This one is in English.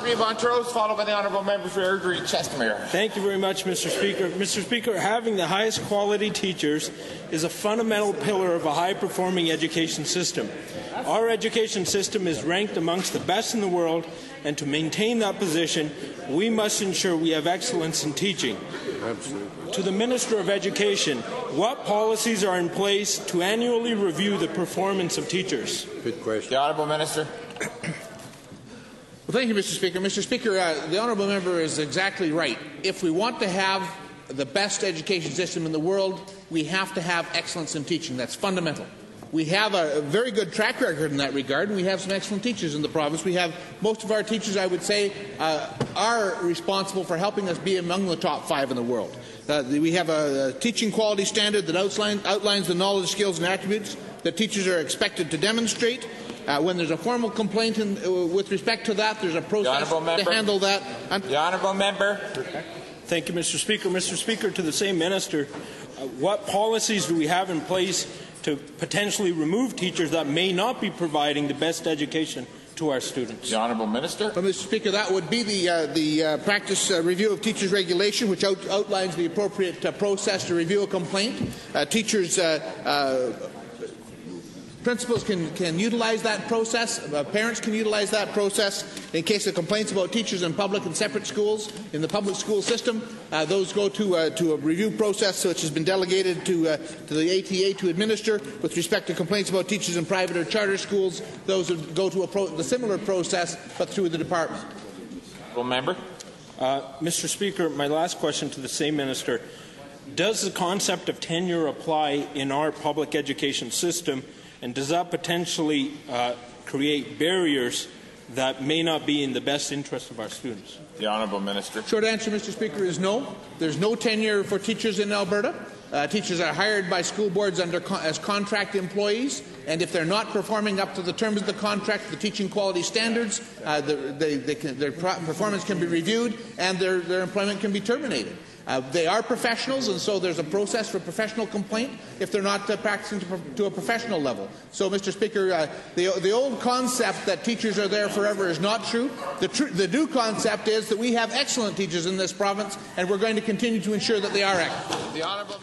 Harvey of Montrose, followed by the Honourable Member for Airdrie, Chestermere. Thank you very much, Mr. Speaker. Mr. Speaker, having the highest quality teachers is a fundamental pillar of a high-performing education system. Our education system is ranked amongst the best in the world, and to maintain that position, we must ensure we have excellence in teaching. Absolutely. To the Minister of Education, what policies are in place to annually review the performance of teachers? Good question. The Honourable Minister. Well, thank you, Mr. Speaker. Mr. Speaker, the Honourable Member is exactly right. If we want to have the best education system in the world, we have to have excellence in teaching. That's fundamental. We have a very good track record in that regard, and we have some excellent teachers in the province. We have most of our teachers, I would say, are responsible for helping us be among the top 5 in the world. We have a teaching quality standard that outlines the knowledge, skills, and attributes that teachers are expected to demonstrate. When there's a formal complaint with respect to that, there's a process to handle that. The Honourable Member. Thank you, Mr. Speaker. Mr. Speaker, to the same minister, what policies do we have in place to potentially remove teachers that may not be providing the best education to our students? The Honourable Minister. Well, Mr. Speaker, that would be the practice review of teachers' regulation, which outlines the appropriate process to review a complaint. Principals can utilize that process. Parents can utilize that process. In case of complaints about teachers in public and separate schools, in the public school system, those go to a review process which has been delegated to the ATA to administer. With respect to complaints about teachers in private or charter schools, those would go to the similar process, but through the department. Member. Mr. Speaker, my last question to the same minister. Does the concept of tenure apply in our public education system? And does that potentially create barriers that may not be in the best interest of our students? The Honourable Minister. Short answer, Mr. Speaker, is no. There's no tenure for teachers in Alberta. Teachers are hired by school boards as contract employees, and if they're not performing up to the terms of the contract, the teaching quality standards, their performance can be reviewed and their employment can be terminated. They are professionals, and so there's a process for professional complaint if they're not practicing to a professional level. So, Mr. Speaker, the old concept that teachers are there forever is not true. The new concept is that we have excellent teachers in this province, and we're going to continue to ensure that they are excellent. The Honourable